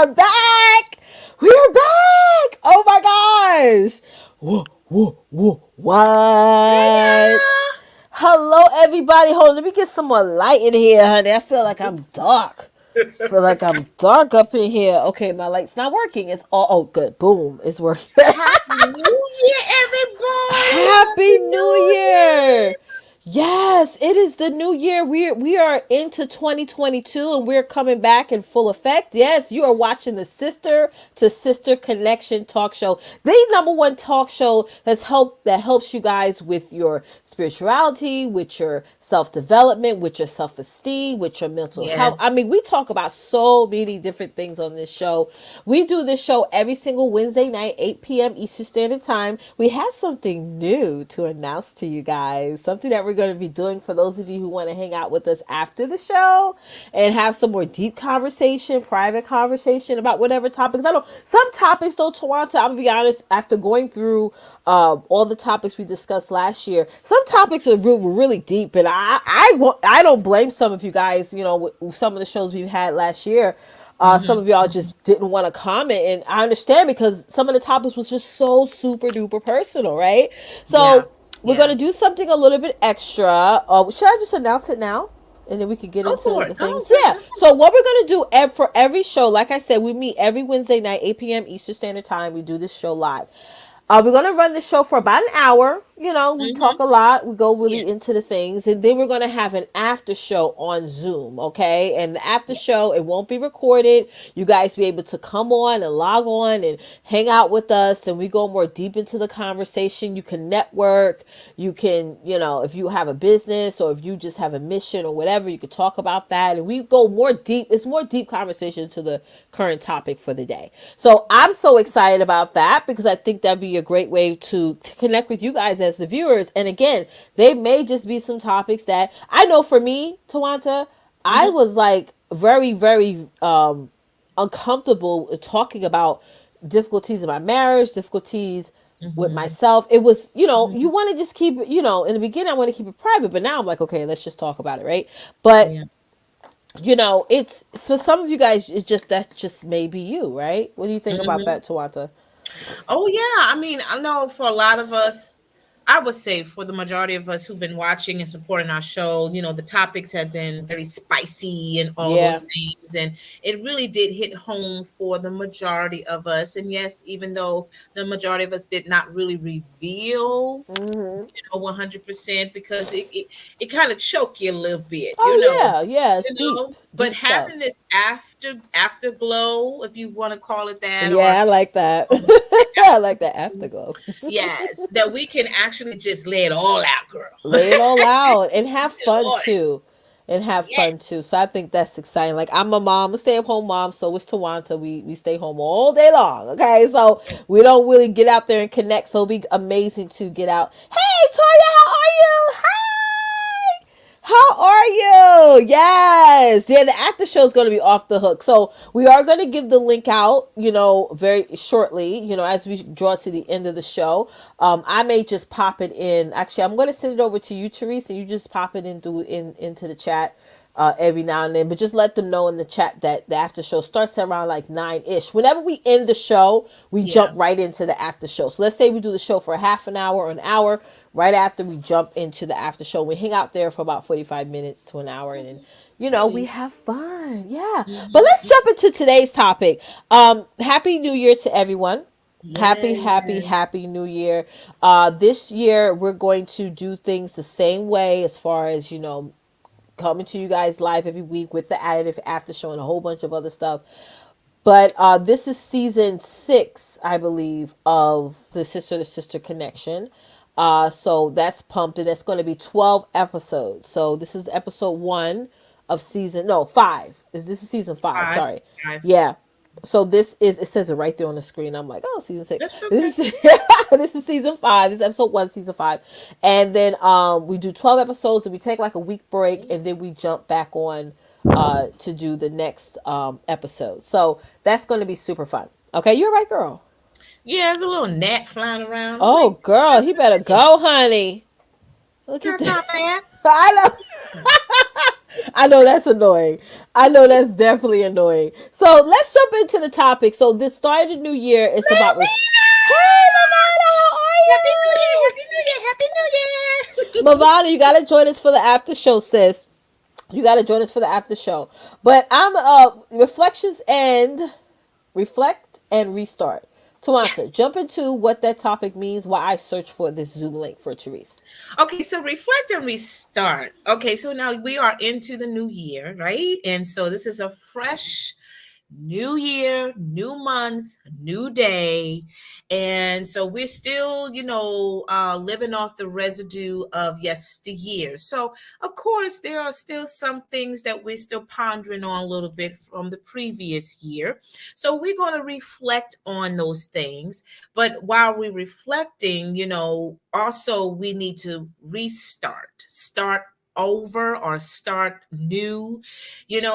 are back. We are back. Oh my gosh. Whoa, whoa, whoa. What? Hey, Hello, everybody. Hold on. Let me get some more light in here, honey. I feel like I'm dark. Feel like I'm dark up in here. Okay, my light's not working. It's all good. Boom. It's working. Happy New Year, everybody! Happy Happy New New Year! Year. Yes, it is the new year. We are into 2022 and we're coming back in full effect. Yes, you are watching the Sister to Sister Connection talk show. The number one talk show that helps you guys with your spirituality, with your self-development, with your self-esteem, with your mental health. Yes. I mean, we talk about so many different things on this show. We do this show every single Wednesday night, 8 p.m. Eastern Standard Time. We have something new to announce to you guys, something that we're going to be doing for those of you who want to hang out with us after the show and have some more deep conversation, private conversation about whatever topics. I know some topics, though, Twonta, I'm going to be honest, after going through all the topics we discussed last year, some topics were really deep, and I don't blame some of you guys, with some of the shows we've had last year. Some of y'all just didn't want to comment, and I understand because some of the topics was just so super duper personal, right? Yeah. So we're Yeah. gonna do something a little bit extra. Should I just announce it now, and then we could get Go into for the it. Go things? for Yeah. it. So what we're gonna do for every show, like I said, we meet every Wednesday night, 8 p.m. Eastern Standard Time. We do this show live. We're going to run the show for about an hour. We talk Mm-hmm. a lot. We go really Yes. into the things. And then we're going to have an after show on Zoom, okay? And the after Yeah. show, it won't be recorded. You guys be able to come on and log on and hang out with us. And we go more deep into the conversation. You can network. You can, if you have a business or if you just have a mission or whatever, you could talk about that. And we go more deep. It's more deep conversation to the current topic for the day. So I'm so excited about that because I think that'd be a great way to connect with you guys as the viewers. And again, they may just be some topics that I know for me, Twonta, I Mm-hmm. was like very, very uncomfortable talking about difficulties in my marriage, difficulties with Mm-hmm. myself. It was, you Mm-hmm. want to just keep it, in the beginning, I want to keep it private, but now I'm like, okay, let's just talk about it, right? But Yeah. it's for some of you guys, it's just that just may be you, right? What do you think about Mm-hmm. that, Tawanta? Oh yeah, I mean, I know for a lot of us, I would say for the majority of us who've been watching and supporting our show, the topics have been very spicy and all Yeah. those things. And it really did hit home for the majority of us. And yes, even though the majority of us did not really reveal, Hmm. 100% because it kind of choke you a little bit, Oh yeah, yeah. It's deep, but deep stuff. having this afterglow, if you want to call it that, or Yeah, I like that. um, I like that afterglow. yes, that we can actually just lay it all out, girl. Lay it all out and have Lay it fun all out. too. And have Yes. fun too. So I think that's exciting. Like I'm a mom, a stay-at-home mom, so it's Tawanta. We stay home all day long. Okay. So we don't really get out there and connect. So it'll be amazing to get out. Hey Toya, how are you? Hi. How are you? Yes. Yeah, the after show is going to be off the hook. So we are going to give the link out, very shortly, as we draw to the end of the show. I may just pop it in. Actually, I'm going to send it over to you, Teresa. You just pop it into the chat every now and then. But just let them know in the chat that the after show starts around like 9-ish. Whenever we end the show, we jump Yeah. right into the after show. So let's say we do the show for half an hour or an hour. Right after we jump into the after show, we hang out there for about 45 minutes to an hour, and then we Please. have fun. Yeah. But let's Mhm. jump into today's topic. Happy New Year to everyone. Happy, happy, Yes. happy New Year. This year we're going to do things the same way as far as, coming to you guys live every week with the additive after show and a whole bunch of other stuff. But this is season 6, I believe, of the Sister to Sister Connection. So that's pumped, and that's going to be 12 episodes. So this is episode 1 of season, no, 5. This is season 5, Five. sorry. Five. Yeah. So it says it right there on the screen. I'm like, oh, season 6. That's okay. This is this is season 5. This is episode 1, season 5. And then we do 12 episodes, and we take like a week break, and then we jump back on to do the next episode. So that's going to be super fun. Okay, you're right, girl. Yeah, there's a little gnat flying around. I'm Oh, like, girl, he better go, honey. Look at got time that. for that? I know. I know that's annoying. I know that's definitely annoying. So let's jump into the topic. So this start of the new year is about Hey, Mavana, how Happy New Year! are Happy New Year! Happy New you? Year! Mavana, you gotta join us for the after show, sis. You gotta join us for the after show. But I'm reflections and reflect and restart. Tawanta, Yes. jump into what that topic means. Why I search for this Zoom link for Therese. Okay, so reflect and restart. Okay, so now we are into the new year, right? And so this is a fresh new year, new month, new day. And so we're still, living off the residue of yesteryear. So, of course, there are still some things that we're still pondering on a little bit from the previous year. So, we're going to reflect on those things. But while we're reflecting, also we need to start over or start new,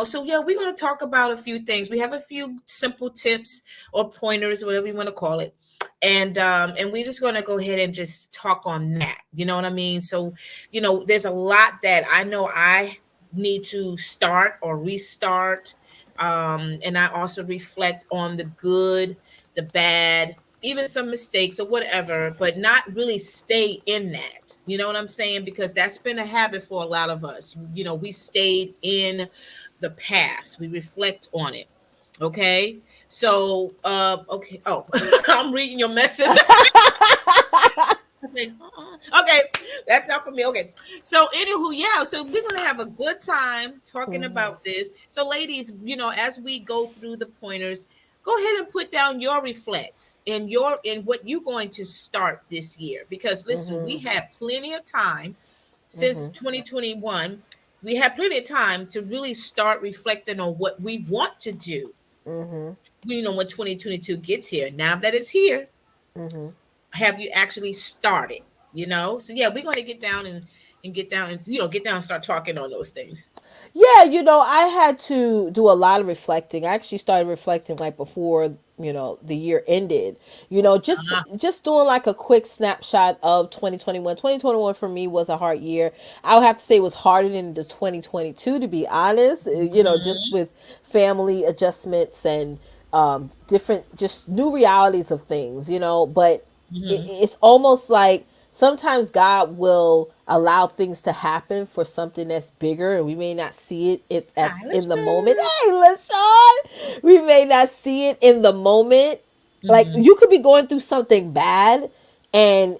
so yeah, we're going to talk about a few things. We have a few simple tips or pointers, whatever you want to call it, and we're just going to go ahead and just talk on that, you know what I mean? So there's a lot that I know I need to start or restart, and I also reflect on the good, the bad, even some mistakes or whatever, but not really stay in that. You know what I'm saying? Because that's been a habit for a lot of us. We stayed in the past. We reflect on it. Okay. So, okay. Oh, I'm reading your message. Okay, okay, that's not for me. Okay, so anywho, yeah, so we're gonna have a good time talking Mhm, about this. So, ladies, as we go through the pointers, go ahead and put down your reflects and what you're going to start this year. Because listen, we mhm, had plenty of time since mhm, 2021. We had plenty of time to really start reflecting on what we want to do. mhm, When 2022 gets here. Now that it's here, mhm. have you actually started? So yeah, we're going to get down and get down and get down and start talking on those things. Yeah, I had to do a lot of reflecting. I actually started reflecting like before, the year ended. Ah, Just doing like a quick snapshot of 2021. 2021 for me was a hard year. I would have to say it was harder than the 2022 to be honest. Just mhm, with family adjustments and different just new realities of things, but mhm. it's almost like sometimes God will allow things to happen for something that's bigger, and we may not see it Hi, in the moment. Lachey. Hey, LaShawn, we may not see it in the moment. Like Mhm, you could be going through something bad, and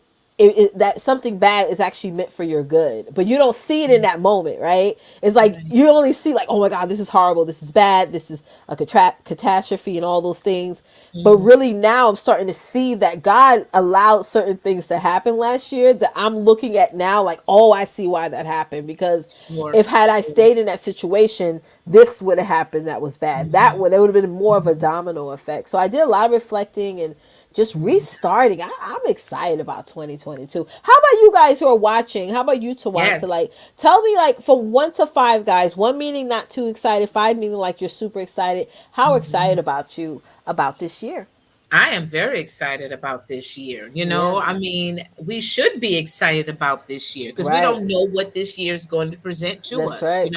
that something bad is actually meant for your good, but you don't see it in that moment, right? It's like right. you only see like, oh my God, this is horrible, this is bad, this is a catastrophe, and all those things. But Mhm. really now I'm starting to see that God allowed certain things to happen last year that I'm looking at now like, oh, I see why that happened. Because Sure, if had I sure. stayed in that situation, this would have happened that was bad. Mhm, It would have been more of a mhm. domino effect. So I did a lot of reflecting and just restarting. I'm excited about 2022. How about you guys who are watching? How about you, Tawanta? Yes. Like, tell me, like, from 1 to 5, guys. 1 meaning not too excited, 5 meaning like you're super excited. How excited Mhm. about you about this year? I am very excited about this year. Yeah, I mean, we should be excited about this year because we right. don't know what this year is going to present to That's us. right.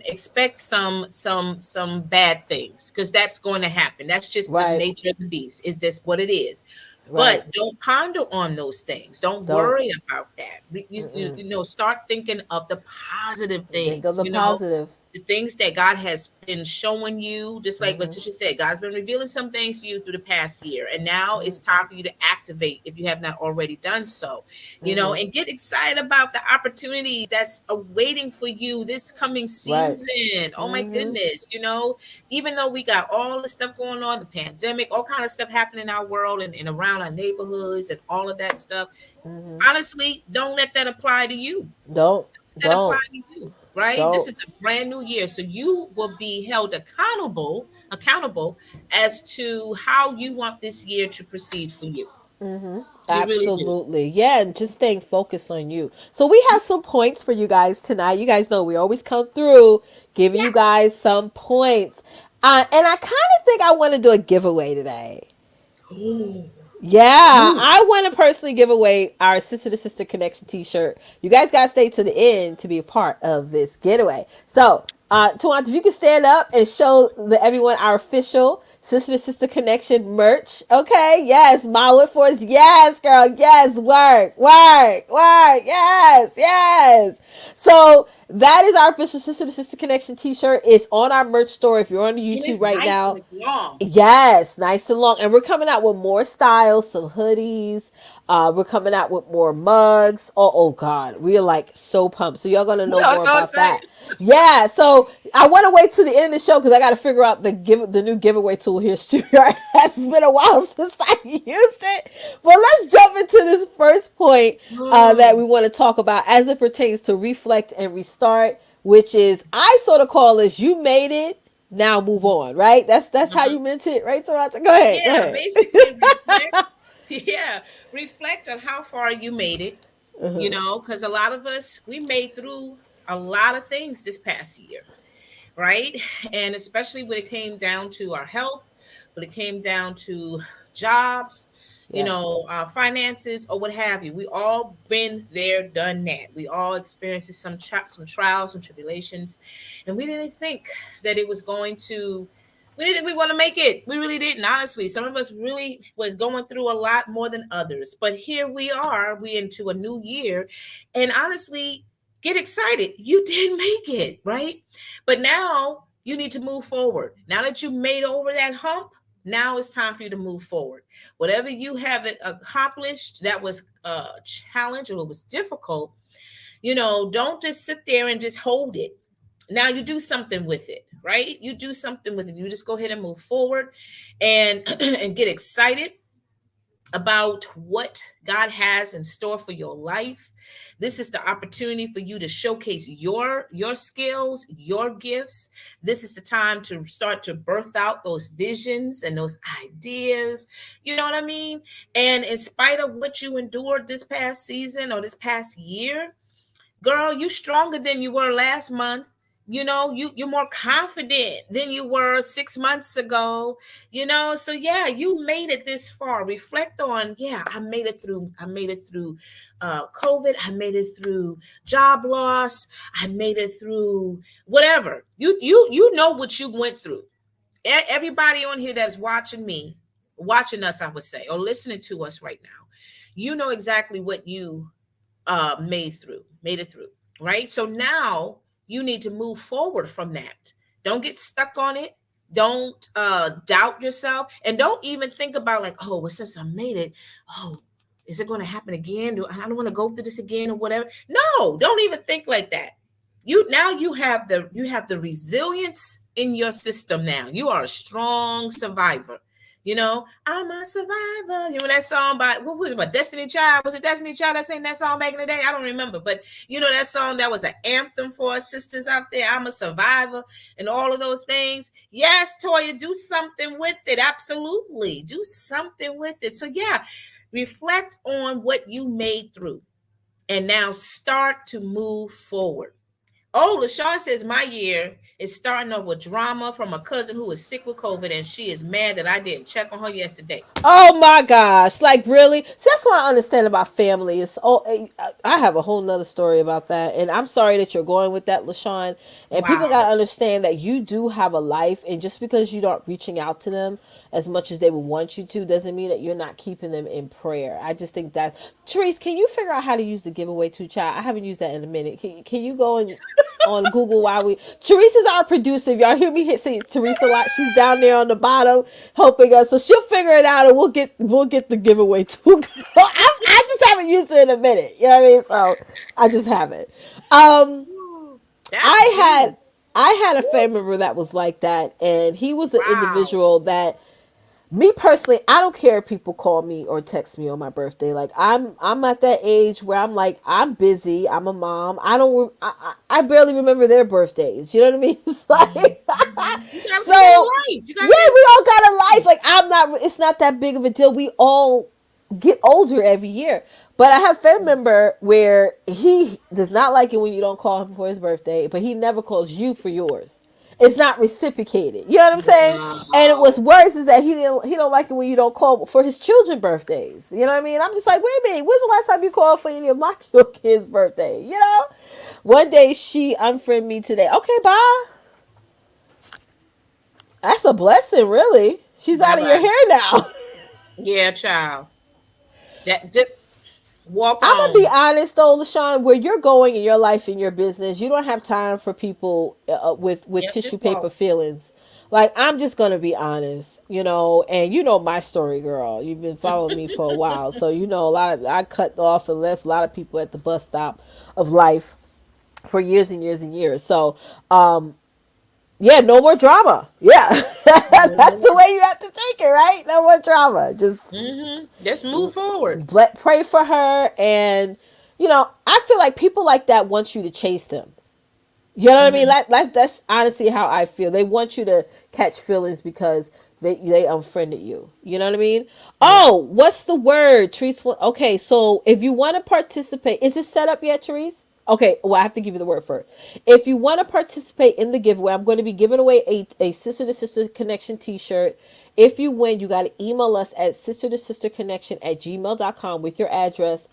Expect some bad things because that's going to happen. That's just the Right, nature of the beast. Is this what it is? right. But don't ponder on those things. Don't Don't. worry about that. Mm-mm. Start thinking of the positive Think of things. the positive. The things that God has been showing you, just like Mm-hmm. Leticia said, God's been revealing some things to you through the past year. And now it's time for you to activate if you have not already done so, Mm-hmm. and get excited about the opportunities that's awaiting for you this coming Right. season. Oh my Mm-hmm. goodness, even though we got all the stuff going on, the pandemic, all kind of stuff happening in our world and around our neighborhoods and all of that stuff, Mm-hmm. honestly, don't let that apply to you. Don't. That apply Don't. to you, right? This Don't. is a brand new year, so you will be held accountable as to how you want this year to proceed for you. Mm-hmm. You really do. Absolutely. Yeah, and just staying focused on you. So we have some points for you guys tonight. You guys know we always come through giving Yeah. you guys some points. And I kind of think I want to do a giveaway today. Ooh. Yeah, Ooh. I want to personally give away our Sister to Sister Connection t-shirt. You guys got to stay to the end to be a part of this getaway. So, Twonta, if you can stand up and show everyone our official Sister to Sister Connection merch. Okay, yes, my word for us. Yes, girl. Yes, work, work, work. Yes, yes. So that is our official Sister to Sister Connection t-shirt. It's on our merch store. If you're on And YouTube it's right nice and now, it's long. yes, nice and long. And we're coming out with more styles, some hoodies. We're coming out with more mugs. Oh God. We are like so pumped. So y'all gonna We know are more so about excited. that. Yeah. So I want to wait to the end of the show because I got to figure out the new giveaway tool here, Stuart. It's been a while since I used it. But let's jump into this first point that we want to talk about as it pertains to reflect and restart, which is I sort of call this you made it, now move on, right? That's how Uh-huh. you meant it, right? So go ahead, go Yeah, ahead. basically reflect. Yeah, reflect on how far you made it, Uh-huh. because a lot of us, we made through a lot of things this past year, right? And especially when it came down to our health, when it came down to jobs, Yeah. our finances or what have you. We all been there, done that. We all experienced some trials, some tribulations, and we didn't think that it was going to. We didn't think we want to make it. We really didn't, honestly. Some of us really was going through a lot more than others. But here we are. We into a new year, and honestly, get excited. You did make it, right? But now you need to move forward. Now that you made over that hump, now it's time for you to move forward. Whatever you have accomplished that was a challenge or it was difficult, don't just sit there and just hold it. Now you do something with it, right? You do something with it. You just go ahead and move forward and and get excited about what God has in store for your life. This is the opportunity for you to showcase your skills, your gifts. This is the time to start to birth out those visions and those ideas. You know what I mean? And in spite of what you endured this past season or this past year, girl, you stronger than you were last month. You're more confident than you were 6 months ago. So yeah, you made it this far. Reflect on, yeah, I made it through COVID. I made it through job loss. I made it through whatever. You know what you went through. Everybody on here that's watching us, I would say, or listening to us right now, you know exactly what you made it through, right? So now you need to move forward from that. Don't get stuck on it. Don't doubt yourself, and don't even think about like, oh, well, since I made it, oh, is it going to happen again? I don't want to go through this again or whatever. No, don't even think like that. You have the resilience in your system now. You are a strong survivor. I'm a survivor. You know that song by what was it? By Destiny Child? Was it Destiny Child that sang that song back in the day? I don't remember, but that song that was an anthem for our sisters out there. I'm a survivor, and all of those things. Yes, Toya, do something with it. Absolutely, do something with it. So yeah, reflect on what you made through, and now start to move forward. Oh, LaShawn says my year is starting off with drama from a cousin who is sick with COVID, and she is mad that I didn't check on her yesterday. Oh my gosh. Like really? See, that's what I understand about family. I have a whole nother story about that. And I'm sorry that you're going with that, LaShawn. And people Wow. gotta understand that you do have a life, and just because you aren't reaching out to them as much as they would want you to doesn't mean that you're not keeping them in prayer. I just think that's Therese, can you figure out how to use the giveaway to child? I haven't used that in a minute. Can you go and on Google while we Teresa's our producer. If y'all hear me say Teresa a lot, she's down there on the bottom helping us. So she'll figure it out and we'll get the giveaway too. I just haven't used it in a minute. You know what I mean? So I just haven't. Um That's I deep. had I had a family member that was like that, and he was an Wow. individual that me personally, I don't care if people call me or text me on my birthday. Like I'm at that age where I'm like I'm busy. I'm a mom. I don't. I barely remember their birthdays. You know what I mean? It's like You gotta so. look at it life. You gotta Yeah, get we all excited. got a life. Like I'm not. It's not that big of a deal. We all get older every year. But I have a family member where he does not like it when you don't call him for his birthday, but he never calls you for yours. it's not reciprocated. You know what I'm saying? And it was Wow. worse is that he don't like it when you don't call for his children's birthdays. You know what I mean? I'm just like, wait a minute, when's the last time you called for any of my kids' birthday? You know? One day she unfriended me today. Okay, bye. That's a blessing, really. She's Bye out of your bye. hair now. Yeah, child. That just walk I'm gonna be on. honest though, LaShawn, where you're going in your life and your business, you don't have time for people with Yep, tissue just paper walk. feelings. Like I'm just gonna be honest, and you know my story, girl. You've been following me for a while, so you know a lot. I cut off and left a lot of people at the bus stop of life for years and years and years. So, yeah, no more drama. Yeah, that's the way you have to take it, right? No more drama. Just Let's move forward. pray for her, and I feel like people like that want you to chase them. You know what I mean? Hmm. That's honestly how I feel. They want you to catch feelings because they unfriended you. You know what I mean? Yeah. Oh, what's the word, Therese? Okay, so if you want to participate, is it set up yet, Therese? Okay, well, I have to give you the word first. If you want to participate in the giveaway, I'm going to be giving away a Sister to Sister Connection t-shirt. If you win, you got to email us at sister to sister connection at gmail.com with your address.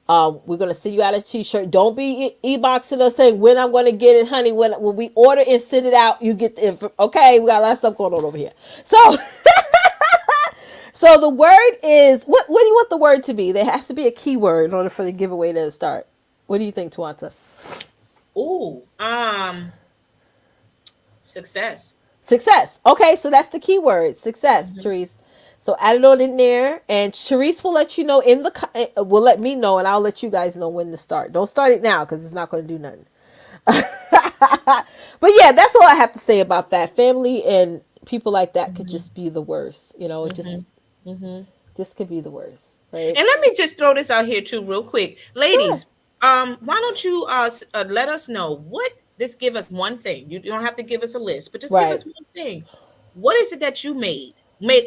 We're gonna send you out a t-shirt. Don't be e-boxing us saying when I'm gonna get it, honey. When we order and send it out, you get the info. Okay, we got a lot of stuff going on over here. So, so the word is what do you want the word to be? There has to be a keyword in order for the giveaway to start. What do you think, Twonta? Ooh. Success. Success. Okay, so that's the keyword. Success, Hmm. Therese. So add it on in there, and Therese will let you know will let me know, and I'll let you guys know when to start. Don't start it now because it's not going to do nothing. But yeah, that's all I have to say about that. Family and people like that could Hmm. just be the worst. It Hmm. Hmm. just could be the worst, right? And let me just throw this out here too, real quick, Sure. ladies. Why don't you let us know what? Just give us one thing. You don't have to give us a list, but just give Right. us one thing. What is it that you made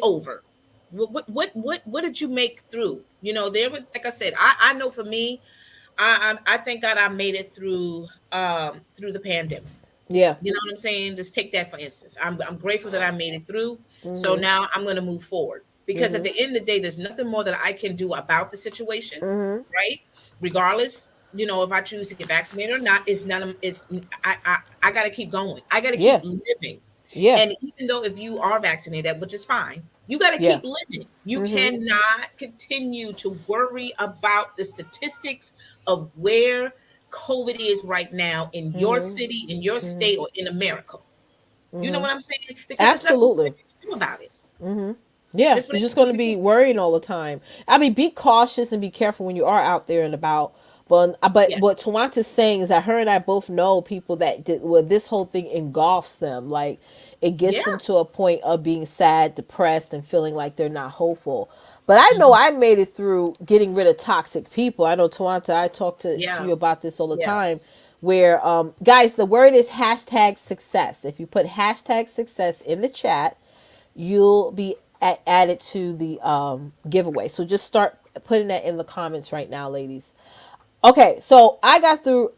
over? What did you make through? There was, like I said, I know for me, I thank God I made it through the pandemic. Yeah. You know what I'm saying? Just take that for instance. I'm grateful that I made it through. So Mhm. now I'm going to move forward because at Mhm. the end of the day, there's nothing more that I can do about the situation, Mhm. right? Regardless, if I choose to get vaccinated or not, it's none of it's I got to keep going. I got to keep Yeah. living. Yeah. And even though if you are vaccinated, which is fine, you got to Yeah. keep living. You Mhm. cannot continue to worry about the statistics of where COVID is right now in your Mhm. city, in your Mhm. state, or in America. You know Mhm. what I'm saying? Because there's nothing Absolutely. that you can do about it. Hmm. Yeah, There's you're just nothing going you to can do. be worrying all the time. I mean, be cautious and be careful when you are out there and about. But what Yes. Tawanta's saying is that her and I both know people that this whole thing engulfs them. Like it Yeah. gets them to a point of being sad, depressed, and feeling like they're not hopeful. But I know Mhm. I made it through getting rid of toxic people. I know Tawanta, I talk to Yeah. you about this all the Yeah. time. Where guys, the word is hashtag success. If you put hashtag success in the chat, you'll be added to the giveaway. So just start putting that in the comments right now, ladies. Okay, so I got through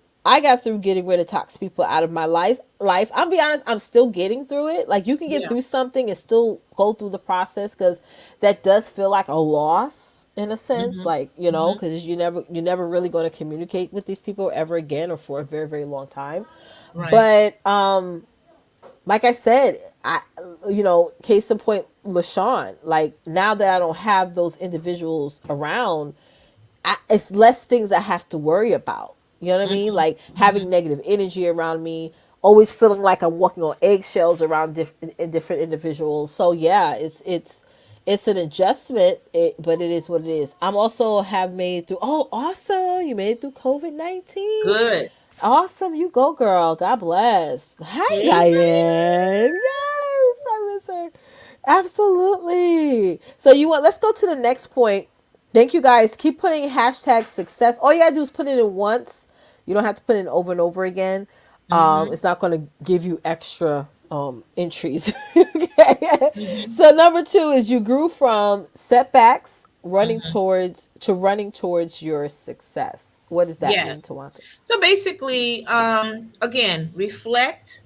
getting rid of toxic people out of my life. I'll be honest, I'm still getting through it. Like you can get Yeah. through something and still go through the process cuz that does feel like a loss in a sense, Hmm. like, Hmm. cuz you're never really going to communicate with these people ever again or for a very very long time. Right. But like I said, case in point, LaShawn. Like now that I don't have those individuals around, it's less things I have to worry about. You know what I mean? Hmm. Like Hmm. having negative energy around me, always feeling like I'm walking on eggshells around different individuals. So yeah, it's an adjustment, but it is what it is. I'm also have made through. Oh, awesome! You made it through COVID-19. Good. Awesome, you go, girl. God bless. Hi, Amen. Diane. Yes, I miss her. Absolutely. So let's go to the next point. Thank you guys. Keep putting hashtag success. All you gotta do is put it in once. You don't have to put it in over and over again. Hmm. It's not gonna give you extra entries. Okay. Hmm. So number two is you grew from setbacks Hmm. running towards your success. What does that mean, Yes. Tawanta? So basically, again, reflect,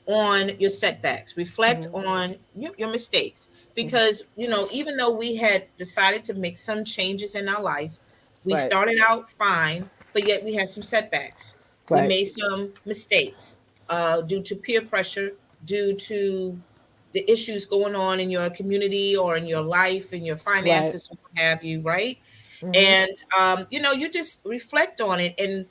on your setbacks, reflect Mhm. on your mistakes. Because, even though we had decided to make some changes in our life, we Right. started out fine, but yet we had some setbacks. We Right. made some mistakes due to peer pressure, due to the issues going on in your community or in your life and your Right. finances, or what have you, right? Mhm. And you just reflect on it, and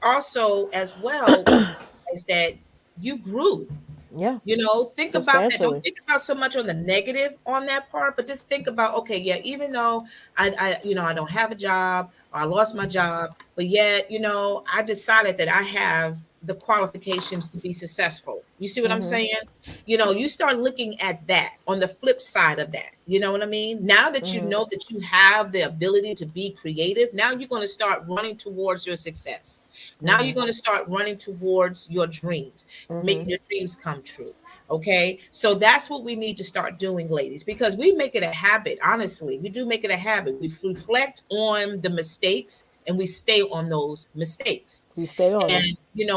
also as well realize that you grew. Yeah. Think about that. Don't Substantially. think about so much on the negative on that part, but just think about, okay, yeah, even though I don't have a job, or I lost my job, but yet, I decided that I have the qualifications to be successful. You see what I'm Mhm. saying? You start looking at that on the flip side of that. You know what I mean? Now that you Mhm. know that you have the ability to be creative, now you're going to start running towards your success. Now you're Mhm. going to start running towards your dreams, making Mhm. your dreams come true. Okay. So that's what we need to start doing, ladies, because we make it a habit. Honestly, we do make it a habit. We reflect on the mistakes and we stay on those mistakes. We stay on them.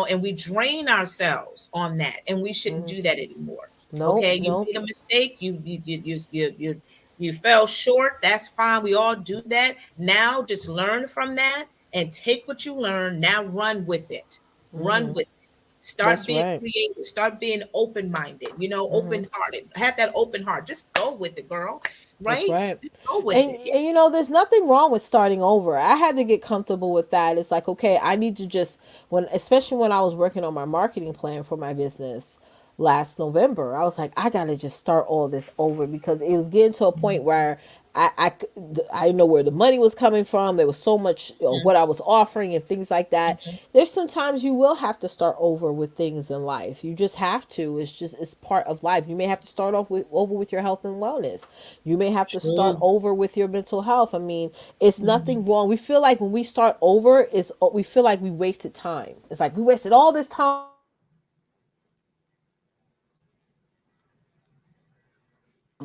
And we drain ourselves on that, and we shouldn't Mhm. do that anymore. Nope. Okay. You Nope. made a mistake. You fell short. That's fine. We all do that. Now just learn from that and take what you learn. Now run with it. Run Mhm. with it. Start That's being right. creative. Start being open minded, Mhm. open hearted. Have that open heart. Just go with it, girl. That's Right? right. Just go with And, it. Yeah. there's nothing wrong with starting over. I had to get comfortable with that. It's like, okay, I need to just especially when I was working on my marketing plan for my business last November, I was like, I got to just start all this over because it was getting to a point where I know where the money was coming from. There was so much what I was offering and things like that. Mhm. There's sometimes you will have to start over with things in life. You just have to. It's part of life. You may have to start off with over with your health and wellness. You may have to start True. over with your mental health. I mean, it's nothing Mhm. wrong. We feel like when we start over, we feel like we wasted time. It's like we wasted all this time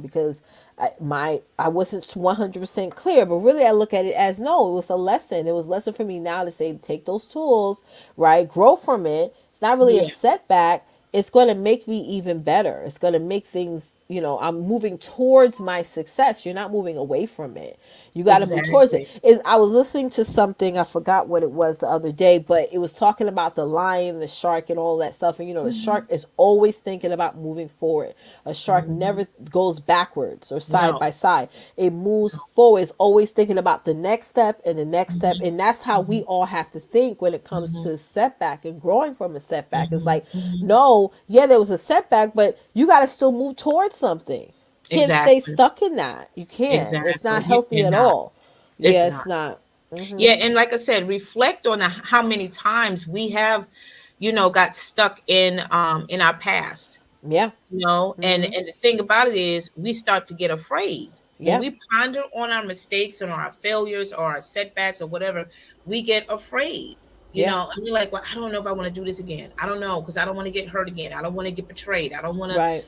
because I wasn't 100% clear, but really I look at it as no, it was a lesson. It was a lesson for me now to say take those tools, right? Grow from it. It's not really a Yeah. setback. It's going to make me even better. It's going to make things, I'm moving towards my success. You're not moving away from it. You got to move towards it. Exactly. I was listening to something, I forgot what it was the other day, but it was talking about the lion, the shark, and all that stuff. And, the shark Mhm. is always thinking about moving forward. A shark Mhm. never goes backwards or side No. by side. It moves forward. It's always thinking about the next step and the next step. Mhm. And that's how we Mhm. all have to think when it comes Mhm. to setback and growing from a setback. It's Mhm. like, Mhm. no, yeah, there was a setback, but you got to still move towards something. You can't stay Exactly. stuck in that. You can't. It's not Exactly. You healthy at cannot. all. It's Yeah, not. it's not. Yeah, Mhm. and like I said, reflect on how many times we have, got stuck in our past. Yeah. And Mhm. the thing about it is we start to get afraid when Yeah. we ponder on our mistakes and our failures or our setbacks or whatever. We get afraid, Yeah. and we're like, well, I don't know if I want to do this again. I don't know, because I don't want to get hurt again. I don't want to get betrayed. I don't want to, Right.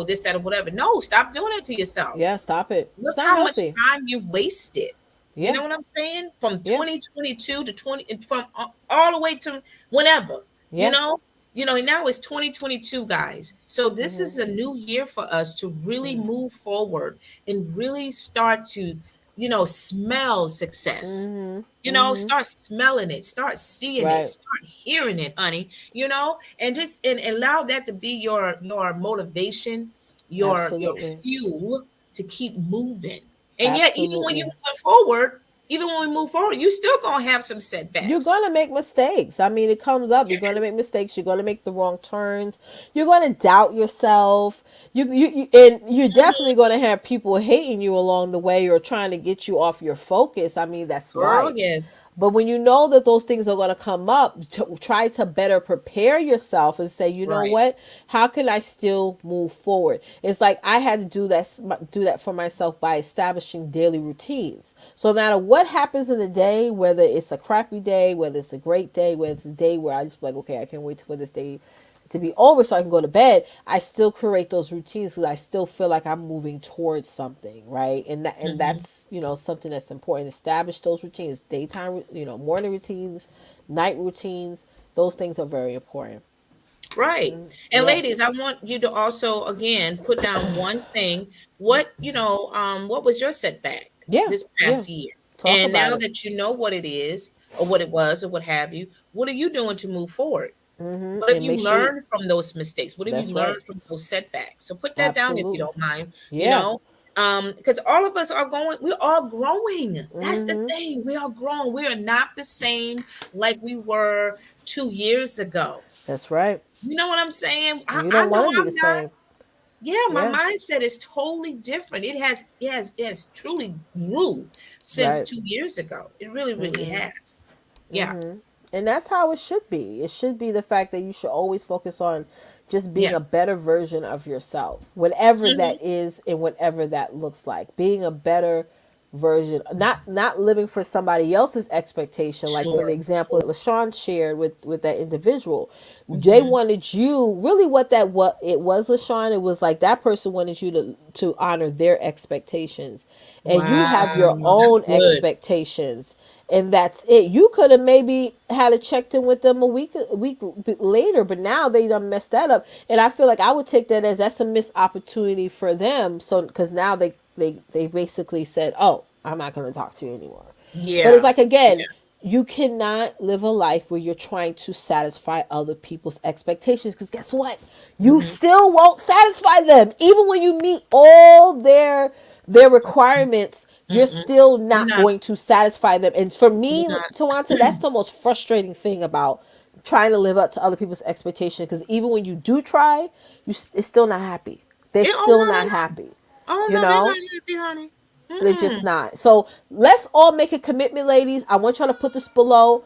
this, that, or whatever. No, stop doing it to yourself. Yeah, stop it. It's Look not how much healthy. time you wasted. You Yeah. know what I'm saying? From Yeah. 2022 to 20, from all the way to whenever, you Yeah. know, now it's 2022, guys. So this Mhm. is a new year for us to really move forward and really start to, smell success. Mhm. Mhm. Start smelling it, start seeing it, Right. start hearing it, honey. And just and allow that to be your motivation, your Absolutely. fuel to keep moving. And yet, Absolutely. even when we move forward, you still gonna have some You're setbacks. gonna make mistakes. I mean, it comes up. You're gonna make Yes, mistakes. You're gonna make the wrong turns. You're gonna doubt yourself. And you're definitely gonna have people hating you along the way or trying to get you off your focus. I mean, that's girl. life. Yes. But when you know that those things are going to come up, try to better prepare yourself and say, you know Right. what? How can I still move forward? It's like I had to do that for myself by establishing daily routines. So no matter what happens in the day, whether it's a crappy day, whether it's a great day, whether it's a day where I just be like, okay, I can't wait for this day to be over so I can go to bed, I still create those routines because I still feel like I'm moving towards something, right? And Hmm. that's something that's important. Establish those routines, daytime, morning routines, night routines. Those things are very important. Right. And Yeah. ladies, I want you to also again put down one thing. What was your setback Yeah. this Yeah. past year? Talk And about now it. that you know what it is or what it was or what have you, what are you doing to move forward? What have And you make sure learned from those mistakes? What have you that's right. learned from those setbacks? So put that down if you Absolutely. don't mind, Yeah. because all of us are going, we're all growing. That's the thing. We are growing. We are not the same like we were 2 years ago. That's right. You know what I'm saying? And you I don't know want to be the I'm not. same. Yeah, my Yeah. mindset is totally different. It has truly grew since Right. 2 years ago. It really, really has. Yeah. And that's how it should be. It should be the fact that you should always focus on just being Yeah. a better version of yourself, whatever Hmm. that is and whatever that looks like. Being a better version, not living for somebody else's expectation. Like for the Sure. example that LaShawn shared with that individual, Jay Hmm. wanted you really what it was, LaShawn. It was like that person wanted you to honor their expectations, and you have your Wow. That's own good. expectations, and that's it. You could have maybe had a checked in with them a week later, but now they done messed that up. And I feel like I would take that as that's a missed opportunity for them. So because now they basically said, "Oh, I'm not going to talk to you anymore." But it's Yeah. like again, Yeah. you cannot live a life where you're trying to satisfy other people's expectations because guess what? You Hmm. still won't satisfy them. Even when you meet all their requirements, you're Mm-mm. still You're not not. going to satisfy them. And for You're me, not. Tawanta, that's the most frustrating thing about trying to live up to other people's expectations because even when you do try, it's still not happy. They're Oh still no, not they're not. happy. Oh You no, they're not know? happy, honey. They're Mm-mm. just not. So let's all make a commitment, ladies. I want y'all to put this below.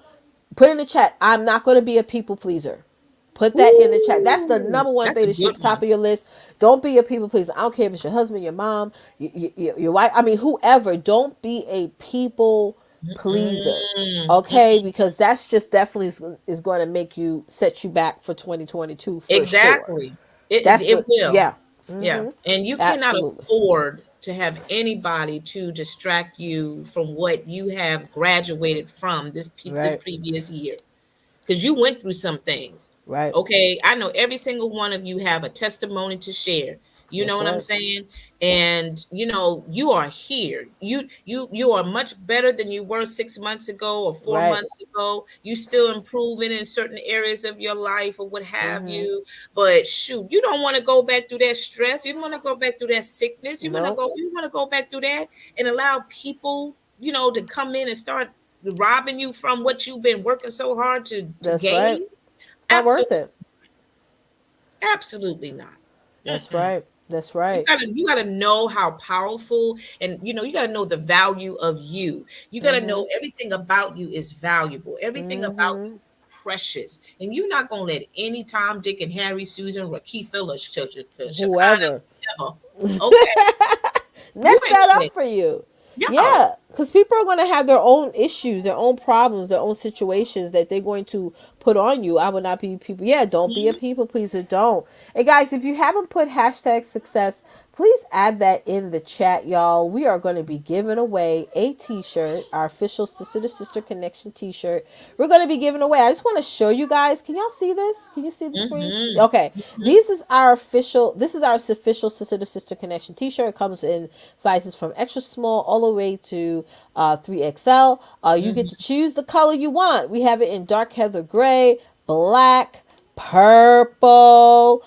Put in the chat. I'm not going to be a people pleaser. Put that in the chat. That's the Ooh, number one that's a thing that should be good top one. of your list. Don't be a people pleaser. I don't care if it's your husband, your mom, your wife. I mean, whoever. Don't be a people pleaser. Mm-mm. Okay, because that's just definitely is going to make you set you back for 2022 for sure. Exactly. It That's it the will. yeah, Yeah. And you cannot absolutely afford to have anybody to distract you from what you have graduated from this right, previous year, because you went through some things. right. Okay, I know every single one of you have a testimony to share. You know That's what I'm right, saying? And you are here. You are much better than you were 6 months ago or four right. months ago. You still improving in certain areas of your life or what have you. But shoot, you don't want to go back through that stress. You don't want to go back through that sickness. No, You want to go back through that and allow people, to come in and start robbing you from what you've been working so hard to that's right. gain? It's not worth Absolutely, it. absolutely not. That's Mm-mm. right. That's You right. gotta you gotta know how powerful, and you gotta know the value of you. You gotta know everything about you is valuable. Everything about you is precious, and you're not gonna let any Tom, Dick, and Harry, Susan, Rakitha, Shakana, Whoever whatever. Okay, you mess ain't that gonna up let for you. no. Yeah, because people are going to have their own issues, their own problems, their own situations that they're going to put on you. I would not be people. Yeah, don't be a Mhm. people pleaser. Don't. And guys, if you haven't put hashtag success, please add that in the chat, y'all. We are going to be giving away a t-shirt, our official Sister to Sister Connection t-shirt. We're going to be giving away. I just want to show you guys. Can y'all see this? Can you see the screen? Mhm. Okay. Mhm. This is our official Sister to Sister Connection t-shirt. It comes in sizes from extra small all the way to 3XL. You get Mhm. to choose the color you want. We have it in dark heather gray, black, purple,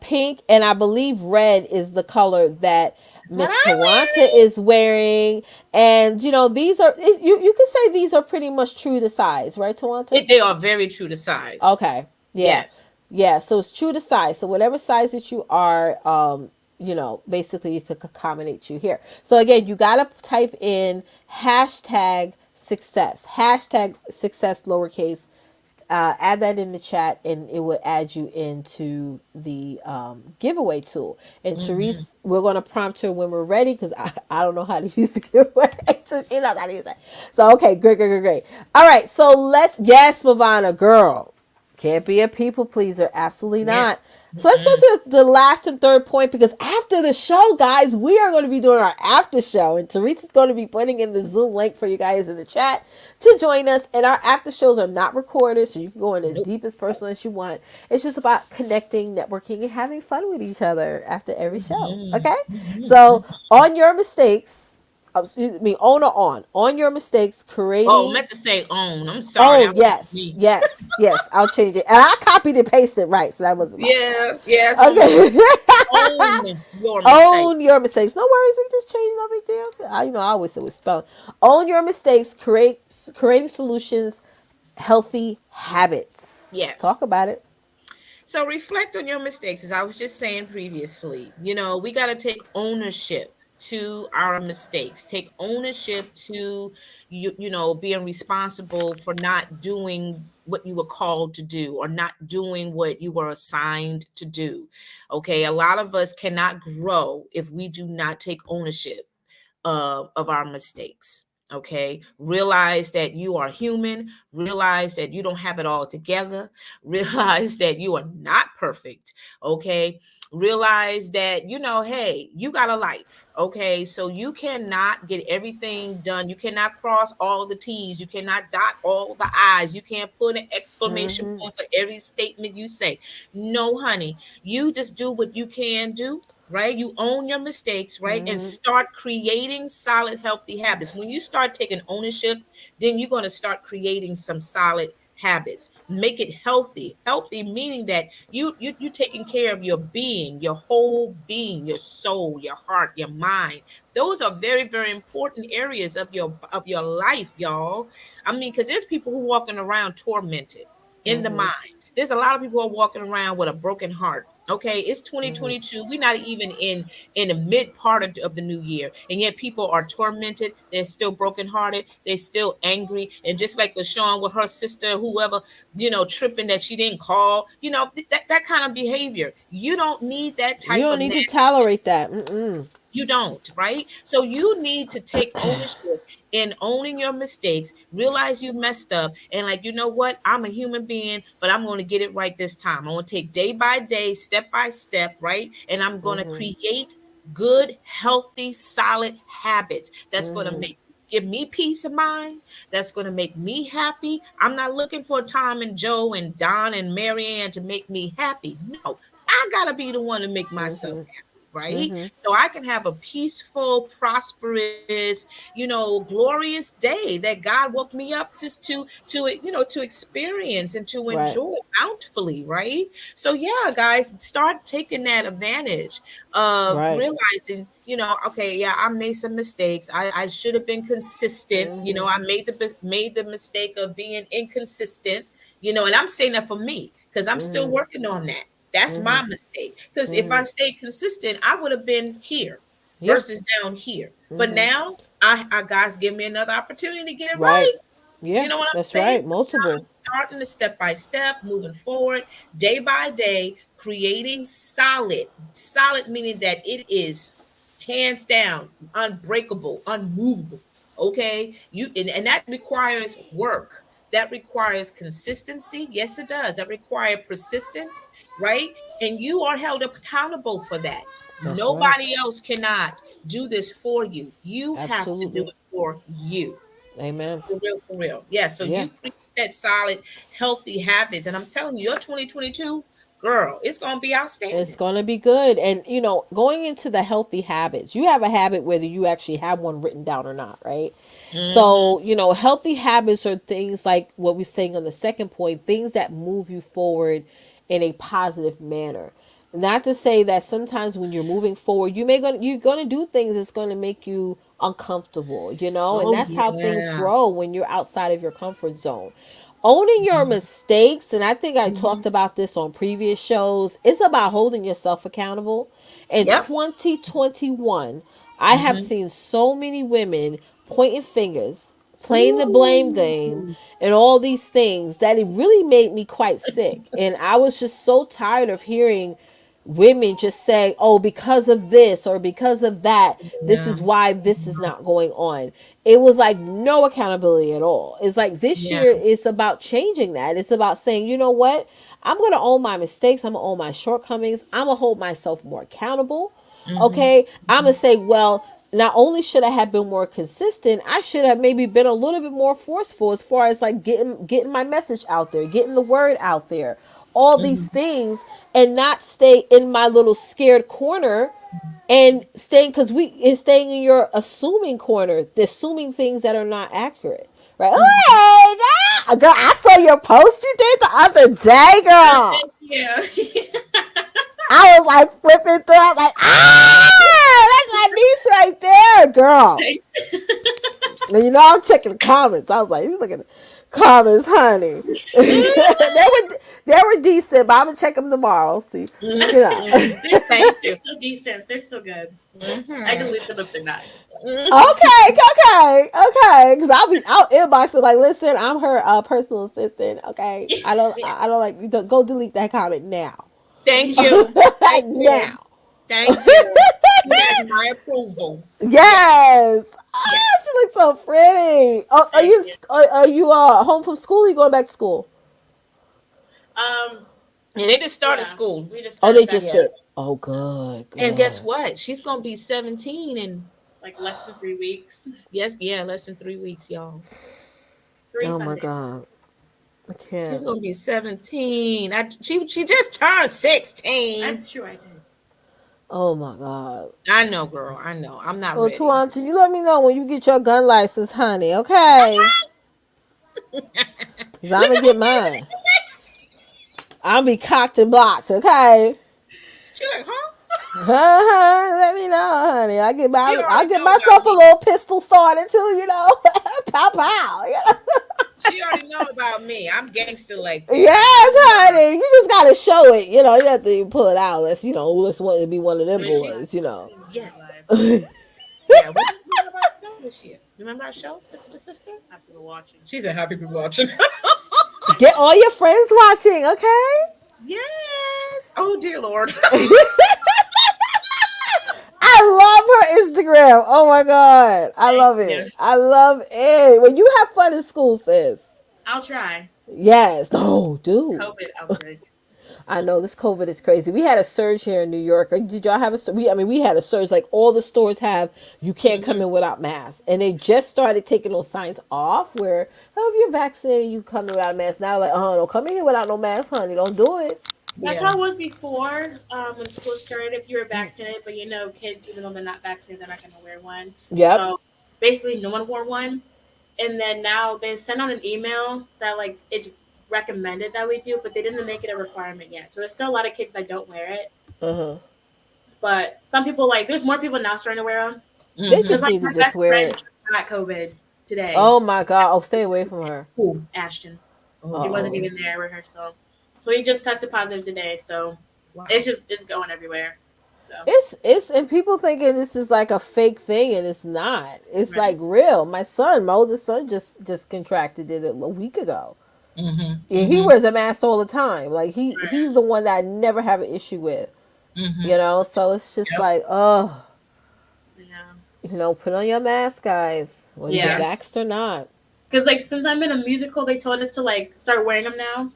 pink, and I believe red is the color that That's what Miss I'm Tawanta wearing. is wearing. And these are you can say these are pretty much true to size, right, Tawanta? They are very true to size. Okay. Yeah. Yes. Yeah. So it's true to size. So whatever size that you are, basically it could accommodate you here. So again, you gotta type in hashtag success lowercase. Add that in the chat, and it will add you into the giveaway tool. And Mhm. Therese, we're gonna prompt her when we're ready because I don't know how to use the giveaway. So she knows how to use it. So okay, great, great, great, great. All right, so yes, Mavana, girl. Can't be a people pleaser. Absolutely Yeah. not. So let's go to the last and third point, because after the show, guys, we are going to be doing our after show, and Teresa's going to be putting in the Zoom link for you guys in the chat to join us. And our after shows are not recorded, so you can go in as Nope. deep as personal as you want. It's just about connecting, networking, and having fun with each other after every show. Mhm. Okay, Mhm. so on your mistakes. Excuse me, on your mistakes, Oh, creating. meant to say own. I'm sorry, Oh that was yes, me. yes, yes. I'll change it, and I copied and pasted right, so that wasn't my fault. Yeah, yeah, it's on me. Okay. Own your mistake. Own your mistakes. No worries. We can just change. No big deal. I always say with spelling. Own your mistakes. Creating solutions. Healthy habits. Talk Yes. about it. So reflect on your mistakes, as I was just saying previously. We got to take ownership to our mistakes. Take ownership to being responsible for not doing what you were called to do or not doing what you were assigned to do. Okay, a lot of us cannot grow if we do not take ownership of our mistakes. Okay, realize that you are human, realize that you don't have it all together, realize that you are not perfect. Okay, realize that, hey, you got a life. Okay, so you cannot get everything done, you cannot cross all the T's, you cannot dot all the I's, you can't put an exclamation Mm-hmm. point for every statement you say. No, honey, you just do what you can do, right? You own your mistakes, right? And Mm-hmm. start creating solid, healthy habits. When you start taking ownership, then you're going to start creating some solid habits. Make it healthy. Healthy meaning that you taking care of your being, your whole being, your soul, your heart, your mind. Those are very, very important areas of your life, y'all. I mean, because there's people who walking around tormented in the Mm-hmm. mind. There's a lot of people who are walking around with a broken heart. Okay, it's Mm-hmm. 2022. We're not even in the mid part of the new year, and yet people are tormented. They're still brokenhearted. They're still angry, and just like LaShawn with her sister, whoever, tripping that she didn't call. That kind of behavior. You don't need that You type don't of need to nastiness. tolerate that. Mm-mm. You don't, right? So you need to take ownership in owning your mistakes, realize you messed up, and like, you know what? I'm a human being, but I'm going to get it right this time. I'm going to take day by day, step by step, right? And I'm going to Mm-hmm. create good, healthy, solid habits that's going to Mm-hmm. make give me peace of mind, that's going to make me happy. I'm not looking for Tom and Joe and Don and Marianne to make me happy. No, I got to be the one to make myself Mm-hmm. happy, right? Mm-hmm. So I can have a peaceful, prosperous, glorious day that God woke me up just to experience and to Right. enjoy bountifully, right? So yeah, guys, start taking that advantage of Right. realizing, okay, yeah, I made some mistakes. I should have been consistent. Mm-hmm. I made the mistake of being inconsistent. And I'm saying that for me because I'm still Mm-hmm. working on that. That's Mm-hmm. my mistake. Because if Mm-hmm. I stayed consistent, I would have been here Yeah. versus down here. But Mm-hmm. now I God's give me another opportunity to get it Right. right. Yeah. You know what I'm That's saying? right. So now I'm Multiple. starting to step by step, moving forward, day by day, creating solid meaning that it is hands down, unbreakable, unmovable. Okay. And that requires work. That requires consistency. Yes, it does. That requires persistence, right? And you are held accountable for that. That's right. Nobody else cannot do this for you. You have to do Absolutely. it for you. Amen. For real, for real. Yeah. So Yeah. you create that solid, healthy habits. And I'm telling you, your 2022, girl, it's gonna be It's outstanding. going to be good. And, going into the healthy habits, you have a habit whether you actually have one written down or not, right? Mm-hmm. So, healthy habits are things like what we're saying on the second point, things that move you forward in a positive manner. Not to say that sometimes when you're moving forward, you're gonna do things that's gonna make you uncomfortable, and Oh that's how things yeah. grow when you're outside of your comfort zone. Owning your mistakes, and I think I Mm-hmm. talked about this on previous shows, it's about holding yourself accountable. In Yep. 2021, I have Mm-hmm. seen so many women pointing fingers, playing the blame game, Ooh. and all these things that it really made me quite sick. And I was just so tired of hearing women just say, oh, because of this or because of that, this Yeah. is why this is not going on. It was like no accountability at all. It's like this Yeah. year it's about changing that. It's about saying, you know what? I'm going to own my mistakes. I'm going to own my shortcomings. I'm going to hold myself more accountable. Mm-hmm. Okay. I'm going to say, well, not only should I have been more consistent, I should have maybe been a little bit more forceful as far as like getting my message out there, getting the word out there, all these Mm-hmm. things, and not stay in my little scared corner and staying because we is staying in your assuming corner, assuming things that are not accurate. Right? Mm-hmm. Oh, hey, girl, I saw your post you did the other day, Oh, girl. thank you. I was like flipping through. I was like, that's my niece right there, girl. And you know I'm checking the comments. I was like, you look at the comments, honey. They were decent, but I'm gonna check them tomorrow. See, you know. Mm-hmm. Thank They're you. still decent. They're still good. I Mm-hmm. delete them if they're not. Okay. Because I'll inbox it like, listen, I'm her personal assistant. Okay, I don't like go delete that comment now. Thank you. Thank you. Now. Thank you. You have my approval. Yes. Yes. Yes. Ah, she looks so pretty. Oh, Thank you. are you home from school? Or you going back to school? Um, And they just started yeah, school. we just Oh, they started back just Yeah. did. Oh, good, And guess good. what? She's gonna be 17 and like less than 3 weeks. yes, yeah, less than 3 weeks, y'all. Three Oh my Sundays. god, I She's can't. gonna be 17. She just turned 16. That's true. I did. Oh my god. I know, girl. I know. I'm not Well, ready. Twonta, you let me know when you get your gun license, honey. Okay, cause I'm Look gonna at get mine. I'll be cocked and blocked. Okay. she like, huh? Let me know, honey. She I'll already get know about myself a me. little pistol started too. You know, pow pow. You know? She already know about me. I'm gangster like that. I Yes, told her. honey. You just gotta show it. You know, you have to pull it out. Let's want to be one of them But she's boys. You know. yes. Live. Yeah. What did you know about the show this year? Remember our show, Sister to Sister? Happy to watching. She said happy people watching. Get all your friends watching, okay? Yes. Oh dear Lord. I love her Instagram. Oh my god, I Thank love you. it. I love it. When you have fun in school, sis. I'll try. Yes. Oh, dude. COVID outbreak. I know this COVID is crazy. We had a surge here in New York. Did y'all have a? We had a surge. Like all the stores have. You can't come Hmm. in without masks, and they just started taking those signs off. Where, oh, if you're vaccinated, you come in without a mask. Now, like, oh, don't come in here without no mask, honey. Don't do it. That's Yeah. how it was before when school started. If you were vaccinated, but kids, even though they're not vaccinated, they're not going to wear one. Yep. So basically, no one wore one. And then now they sent out an email that like it's recommended that we do, but they didn't make it a requirement yet. So there's still a lot of kids that don't wear it. Uh huh. But some people like there's more people now starting to wear them. They Hmm. Because just like need to my just best wear friend it. just got COVID today, Oh my god. Oh, stay away from her. Cool. Ashton. Oh Uh He wasn't oh. Lord. even there with her, so he just tested positive today. So Wow. it's going everywhere. So It's and people thinking this is like a fake thing, and it's not. It's right. like real. My oldest son, just contracted it a week ago. Hmm. Yeah, he Hmm. wears a mask all the time. Like Right. he's the one that I never have an issue with. Hmm. You know, so it's just Yep. like, oh, Yeah. put on your mask, guys, whether you're Yeah. Yes. vaxxed or not. Because like since I'm in a musical, they told us to like start wearing them now.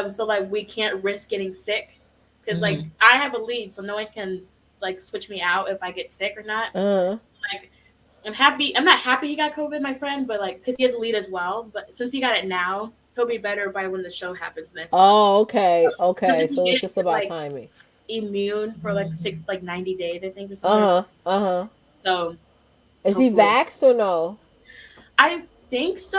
So like we can't risk getting sick. Because like Hmm. I have a lead, so no one can like switch me out if I get sick or not. Uh. Like I'm happy. I'm not happy he got COVID, my friend, but like because he has a lead as well. But since he got it now, he'll be better by when the show happens next month. Oh, okay, Because okay. if you So get it's it, just you're about like timing. immune for like 90 days, I think, or Uh something like huh. that. Uh huh. So Is he hopefully, vaxxed or no? I think so.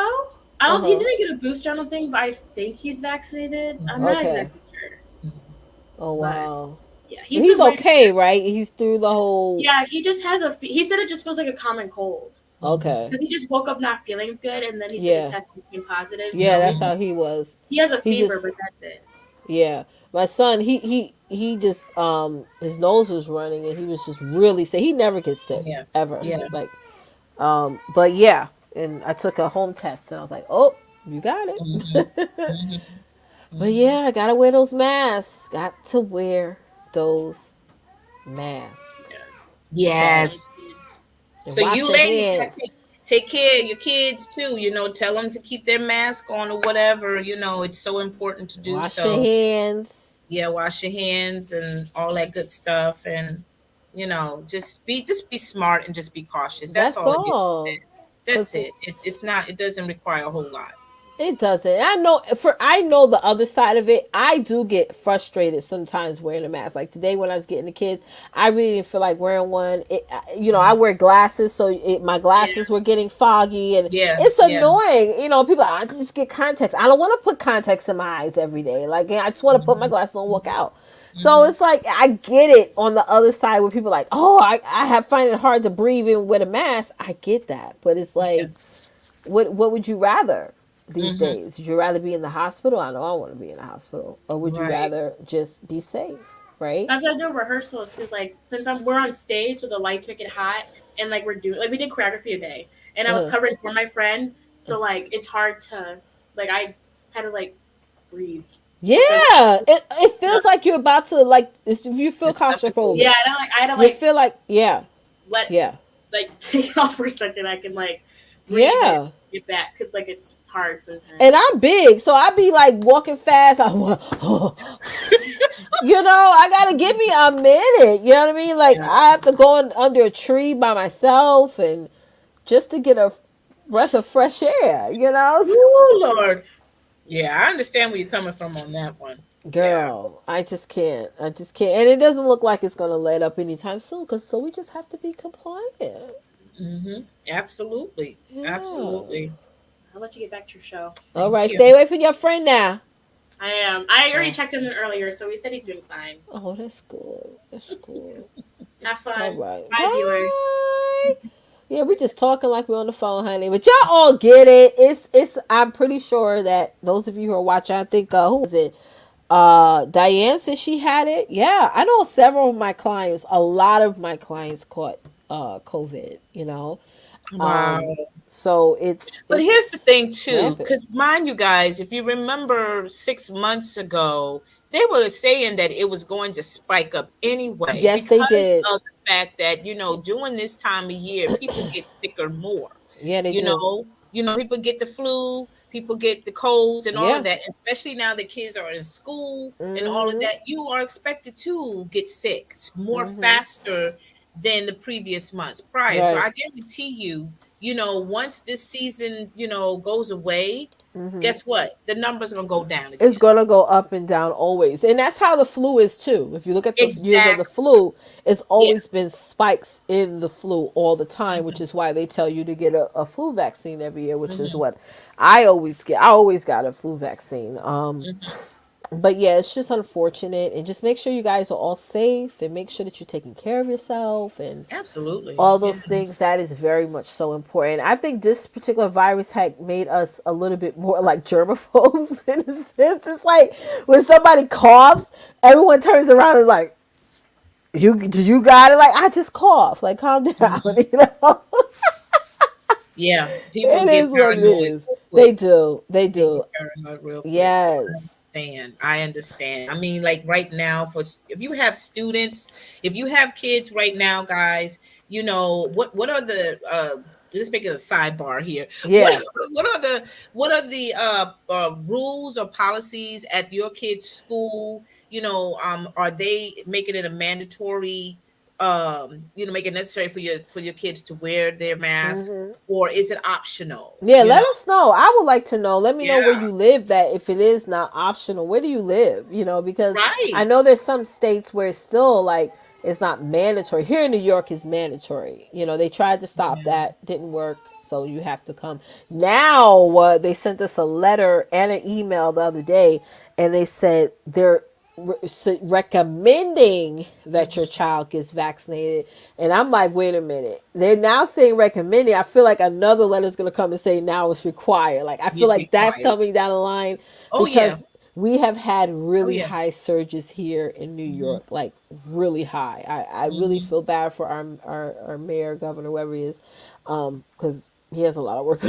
I Uh don't. He huh. didn't get a booster. I don't think, but I think he's vaccinated. I'm not Okay. exactly sure, Oh but wow. yeah, But he's he's been wearing. okay, right? He's through the whole. Yeah, he just has a. He said it just feels like a common cold Okay. because he just woke up not feeling good, and then he took a Yeah. test and came positive. Yeah, So that's how he was. he has a He fever, just but that's it. Yeah, my son, he just his nose was running and he was just really sick. He never gets sick Yeah. ever. Yeah. Like but yeah, and I took a home test and I was like, "Oh, you got Hmm. it." Hmm. But Hmm. yeah, I got to wear those masks. Got to wear those masks. Yeah. Okay. Yes. And So wash you your ladies gotta hands. take care of your kids too. Tell them to keep their mask on or whatever. It's so important to do Wash your so. hands. Yeah, wash your hands and all that good stuff, and just be smart and just be cautious. That's That's all it is. all. That's Cause it. It's not. It doesn't require a whole lot. it doesn't. I know the other side of it. I do get frustrated sometimes wearing a mask. Like today when I was getting the kids, I really didn't feel like wearing one. I wear glasses, so my Yeah. glasses were getting foggy, and Yeah, it's yeah. annoying. People, I just get contacts. I don't want to put contacts in my eyes every day. Like I just want to put my Hmm. glasses on, and walk out. So Hmm. it's like I get it on the other side where people are like, oh, I have find it hard to breathe even with a mask. I get that, but it's Yeah. like what would you rather these Hmm. days? Would you rather be in the hospital? I know I want to be in the hospital. Or would you Right. rather just be safe? Right? That's why I do rehearsals because, like, since we're on stage, so the lights make it hot, and like we're doing, like, we did choreography today, and I was Uh, covering for my friend, so like it's hard to, like, I had to like breathe because yeah. It feels like you're about to if you feel Just suffocate. yeah, claustrophobic. I had to You like feel like yeah, let yeah, take it off for a second. I can like breathe and yeah. get back because like it's hard And sometimes. I'm big, so I be like walking fast. I gotta give me a minute. You know what I mean? Like Yeah. I have to go under a tree by myself and just to get a breath of fresh air. Ooh, Lord. Yeah, I understand where you're coming from on that one. Yeah. Girl, I just can't. I just can't. And it doesn't look like it's gonna let up anytime soon. So we just have to be compliant. Hmm. Absolutely. Yeah. Absolutely. I'll let you get back to your show. All Thank right. you. Stay away from your friend now. I am. I already Oh, checked him earlier, so he said he's doing fine. Oh, that's good. That's good. Have All fun. right. Bye, viewers. Bye. Yeah, we just talking like we're on the phone, honey. But y'all all get it. It's. I'm pretty sure that those of you who are watching, I think who was it? Diane said she had it. Yeah, I know several of my clients. A lot of my clients caught COVID. wow. Um, so But here's the it's thing too, rampant. because mind you guys, if you remember 6 months ago, they were saying that it was going to spike up anyway Yes, they because did. of the fact that during this time of year, people get sicker more. Yeah, they You do. know, people get the flu, people get the colds, and all of Yeah. that. Especially now that kids are in school and all of Mhm. that, you are expected to get sick more Mhm. faster than the previous months prior. So Right. I guarantee you, once this season, goes away, Mhm. guess what? The numbers are gonna go down It's again. gonna go up and down always, and that's how the flu is too. If you look at the years of the Exactly. flu, it's Yeah. always been spikes in the flu all the time, which Hmm. is why they tell you to get a flu vaccine every year, which is Hmm. what I always get. I always got a flu vaccine. Hmm. But yeah, it's just unfortunate, and just make sure you guys are all safe, and make sure that you're taking care of yourself, and Absolutely. all Yeah. those things. That is very much so important. I think this particular virus had made us a little bit more like germaphobes in a sense. It's like when somebody coughs, everyone turns around and is like, you got it? Like, I just cough. Like, calm down. Hmm. It Yeah. People get is what it paranoid is. real They quick. do. They They do. get paranoid real quick. So I Yes. understand. I understand. I mean, like right now, if you have students, if you have kids right now, guys, what are the let's make it a sidebar here. What Yeah. what are the rules or policies at your kids' school? Are they making it a mandatory? Make it necessary for your kids to wear their mask, Hmm. or is it optional? Yeah, let us know. I would like to know. Let me know where Yeah. you live, that if it is not optional, where do you live? Because I Right. know there's some states where it's still like it's not mandatory. Here in New York is mandatory. They tried to stop Yeah. that, didn't work, so you have to come. Now, they sent us a letter and an email the other day, and they said they're recommending that your child gets vaccinated. And I'm like, wait a minute, they're now saying recommending. I feel like another letter is going to come and say now it's required. Like, I feel It's like that's required. coming down the line, Oh yeah. because we have had Oh really yeah. high surges here in New Hmm. York, like really high. I really Hmm. feel bad for our mayor, governor, whoever he is, because he has a lot of work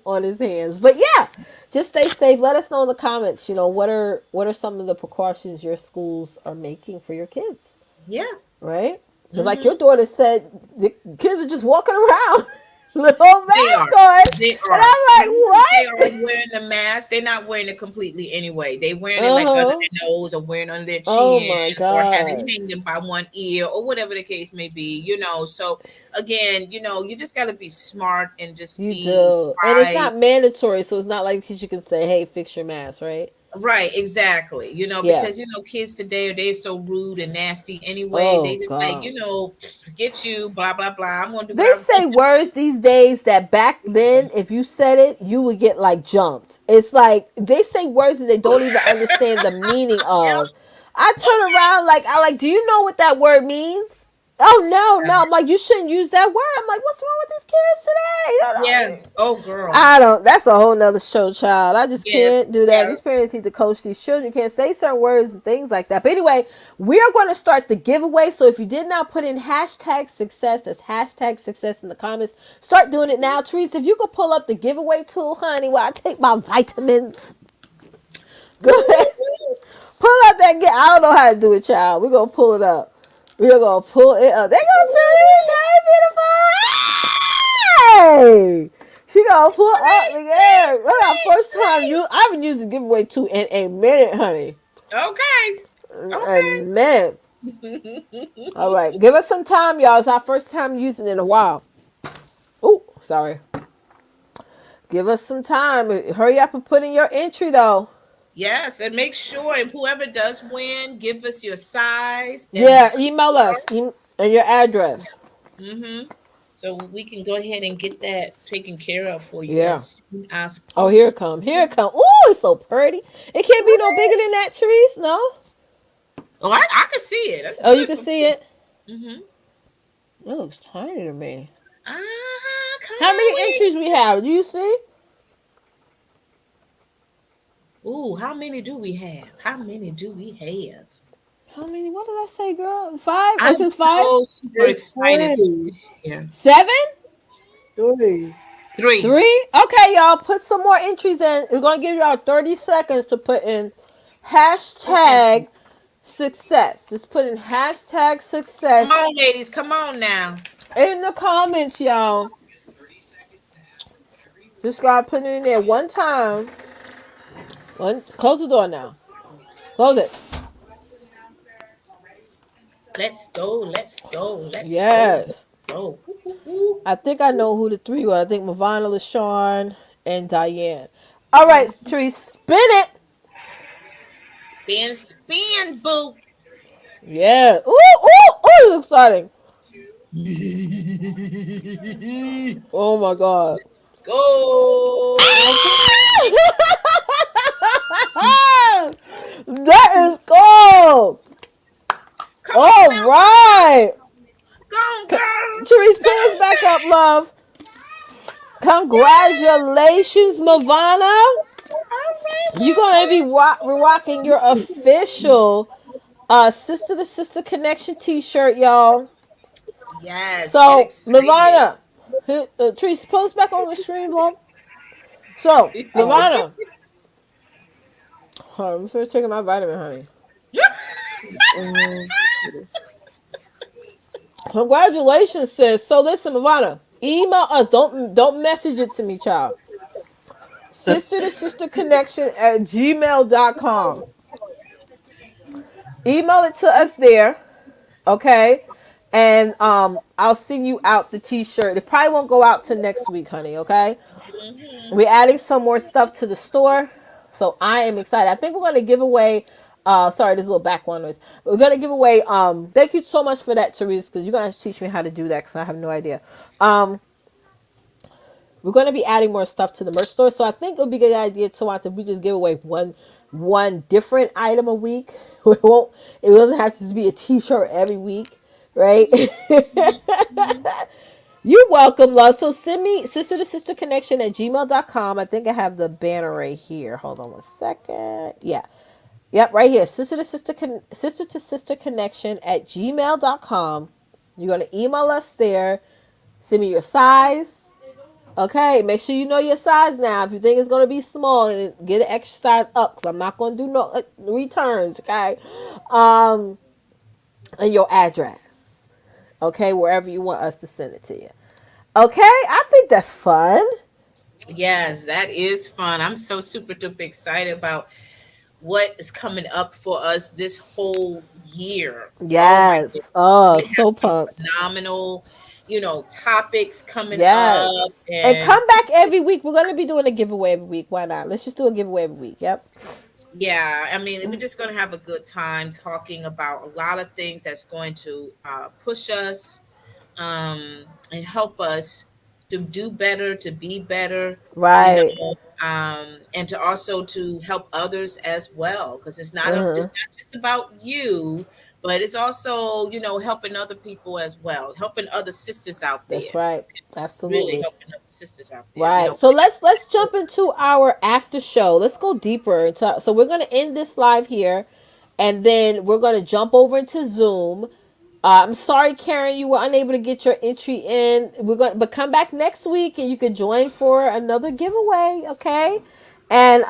on his hands. But yeah, just stay safe. Let us know in the comments. What are some of the precautions your schools are making for your kids, Yeah. right? Because like Hmm. your daughter said, the kids are just walking around with no They are. mask on, They and are. I'm like, They are what? wearing the mask. They're not wearing it completely anyway. They wearing it Uh like under huh. their nose or wearing under their Oh chin my or having god. it hanging by one ear or whatever the case may be, you know. So again, you just gotta be smart and just You be do. And it's not wise. mandatory, so it's not like the teacher can say, hey, fix your mask, right? Right, exactly. Yeah. Because kids today they're so rude and nasty anyway. They Oh just like, god. forget you, blah blah blah. I'm gonna do what They I'm say words these days that back then, if you said it, you would get like jumped. It's like they say words that they don't even understand the meaning of. I turn around like do you know what that word means? Oh no, no. I'm like, you shouldn't use that word. I'm like, what's wrong with these kids today? You Yes. know, Oh girl. I don't. That's a whole nother show, child. I just can't Yes, do that. These yes. parents need to coach these children. You can't say certain words and things like that. But anyway, we are going to start the giveaway. So if you did not put in hashtag success, that's hashtag success in the comments. Start doing it now, Teresa. If you could pull up the giveaway tool, honey, while I take my vitamins. Go Woo, ahead, woo, woo. pull out that. I don't know how to do it, child. We're gonna pull it up. We're gonna pull it up. There Woo, goes woo, Therese. woo. Hey, beautiful. Hey. She gonna pull up Please, again. please, What our first time please, I haven't used the giveaway tool in a minute, honey. please. A minute. Okay. All right, give us some time, y'all. It's our first time using it in a while. Oh, sorry. Give us some time. Hurry up and put in your entry, though. Yes, and make sure and whoever does win, give us your size and Yeah, email us and your address. mm-hmm. So we can go ahead and get that taken care of for you Yeah. as soon as Oh, here it possible. come. Here it come. Ooh, it's so pretty. It can't be no bigger than that, Therese. No. Oh, I can see it. That's Oh, you good can for see me. it. Mm-hmm. It looks tiny to me. Come How on many with entries we have? Do you see? it. Ooh, how many do we have? How many do we have? How many? What did I say, girl? Five? Oh, it I'm says five? so super It's excited for three. this year. 7? Three. 3. 3? Okay, y'all. Put some more entries in. We're going to give y'all 30 seconds to put in hashtag success. Just put in hashtag Come success on, ladies. Come on now. in the comments, y'all. Just got to put it in there one time. Close the door now. Close it. Let's go. Let's go. Let's go. Let's Yes. go. Woo, woo, woo. I think I know who the 3 were. I think Mavana, LaShawn, and Diane. All right, Mhm. Therese, spin it. Spin, spin, boo. Yeah. Ooh, ooh, ooh, it's exciting. Oh my God. Let's go. That is cool. Come on All now. Come on. right. Go on, girl. Therese, Go put us on, back up, babe. love. Yay. Congratulations, Mavana. All right, You're now, going to be girl. rocking your official Sister to Sister Connection t-shirt, y'all. Yes, get So, excited. Mavana, Therese, put us back on the stream, love. So, Mavana. I'm first taking my vitamin, honey. Um, Congratulations, sis. So listen, Mavana, email us. Don't message it to me, child. Sister to sister connection at gmail.com. Email it to us there, okay? And I'll send you out the t-shirt. It probably won't go out till next week, honey, okay? Mhm. We're adding some more stuff to the store. So I am excited. I think we're gonna give away sorry, there's a little background noise. We're gonna give away thank you so much for that, Therese, because you're gonna have to teach me how to do that because I have no idea. Um we're gonna be adding more stuff to the merch store. So I think it would be a good idea to want to we just give away one different item a week. It doesn't have to just be a t-shirt every week, right? Mhm. You're welcome, love. So send me sister to sister connection at gmail.com. I think I have the banner right here. Hold on one second. Yeah. Yep, right here. Sister to sister connection at gmail.com. You're going to email us there. Send me your size. Okay, make sure you know your size now. If you think it's gonna be small, and get an extra size up, because I'm not gonna do no returns. Okay, um, and your address. Okay, wherever you want us to send it to you. Okay, I think that's fun. Yes, that is fun. I'm so super duper excited about what is coming up for us this whole year. Oh my Yes. goodness. Oh, We have so some pumped. phenomenal, topics coming up, Yes. And and come back every week. We're gonna be doing a giveaway every week. Why not? Let's just do a giveaway every week. Yep. yeah, I mean, we're just going to have a good time talking about a lot of things that's going to push us, and help us to do better, to be better, Right. and to also to help others as well, because Uh-huh. it's not just about you, but it's also helping other people as well, helping other sisters out That's there, right. really Absolutely. helping other sisters out there. Right. So let's jump into our after show. Let's go deeper into, so we're gonna end this live here, and then we're gonna jump over into Zoom. I'm sorry, Karen, you were unable to get your entry in. We're going, but come back next week and you can join for another giveaway. Okay. And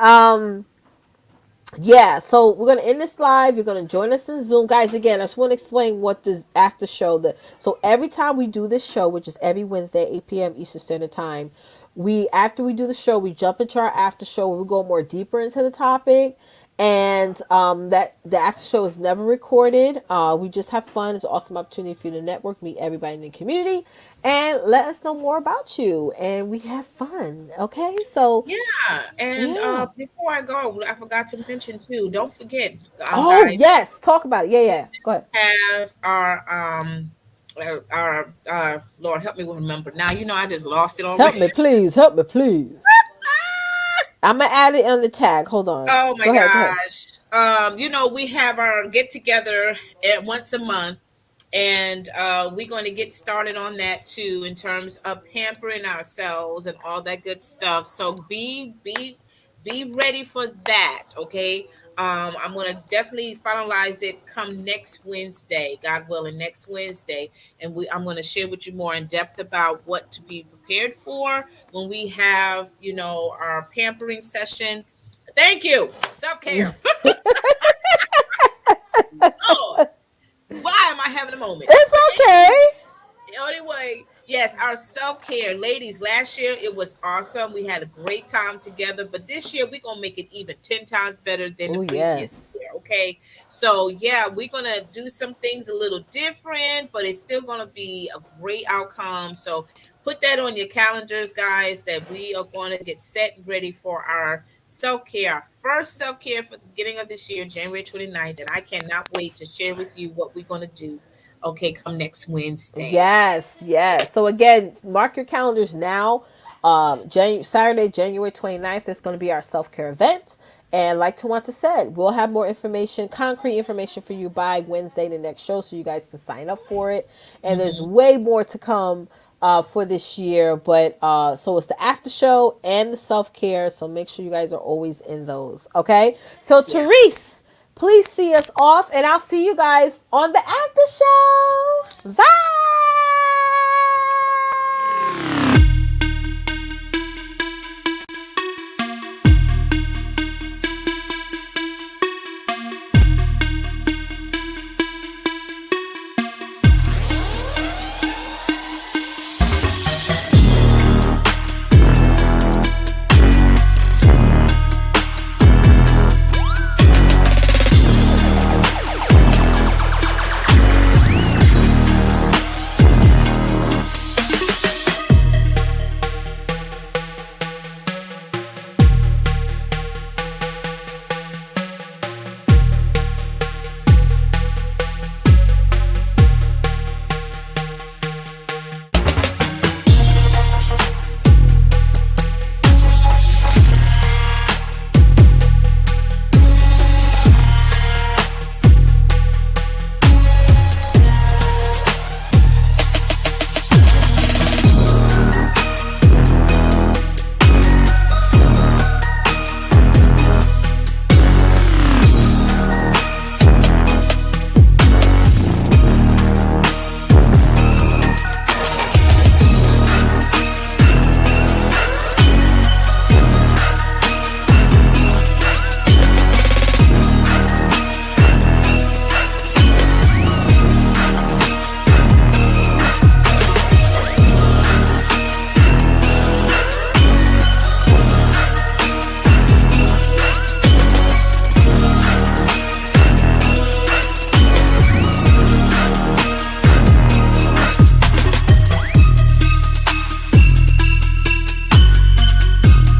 yeah, so we're gonna end this live. You're gonna join us in Zoom, guys. Again, I just want to explain what this after show. So every time we do this show, which is every Wednesday, 8 p.m. Eastern Standard Time, we after we do the show, we jump into our after show where we go more deeper into the topic. And that the after show is never recorded. We just have fun. It's an awesome opportunity for you to network, meet everybody in the community, and let us know more about you. And we have fun. Okay, so Yeah, and yeah. before I go, I forgot to mention too. Don't forget, Oh guys, yes, talk about it. Yeah, yeah. Go ahead. have our Lord help me remember. Now I just lost it Help already. me, please. Help me, please. I'm gonna add it on the tag. Hold on. Oh my Go ahead. Go ahead. gosh. We have our get together at once a month, and we're going to get started on that too in terms of pampering ourselves and all that good stuff. So be ready for that, okay? I'm going to definitely finalize it come next Wednesday, God willing, next Wednesday, and I'm going to share with you more in depth about what to be prepared for when we have, our pampering session. Thank you. Self care. Lord, why am I having a moment? It's okay. Anyway, yes, our self care, ladies. Last year it was awesome. We had a great time together, but this year we're gonna make it even 10 times better than the Oh previous yes. year. Okay, so yeah, we're gonna do some things a little different, but it's still gonna be a great outcome. So put that on your calendars, guys. That we are going to get set and ready for our self care, our first self care for the beginning of this year, January 29th, and I cannot wait to share with you what we're gonna do. Okay, come next Wednesday. Yes, yes. So again, mark your calendars now. Saturday, January 29th is going to be our self-care event. And like Tawanta said, we'll have more information, concrete information for you by Wednesday, the next show, so you guys can sign up for it. And there's Mhm. way more to come for this year. But so it's the after show and the self-care. So make sure you guys are always in those. Okay. So Yeah. Therese, please see us off, and I'll see you guys on the after show. Bye.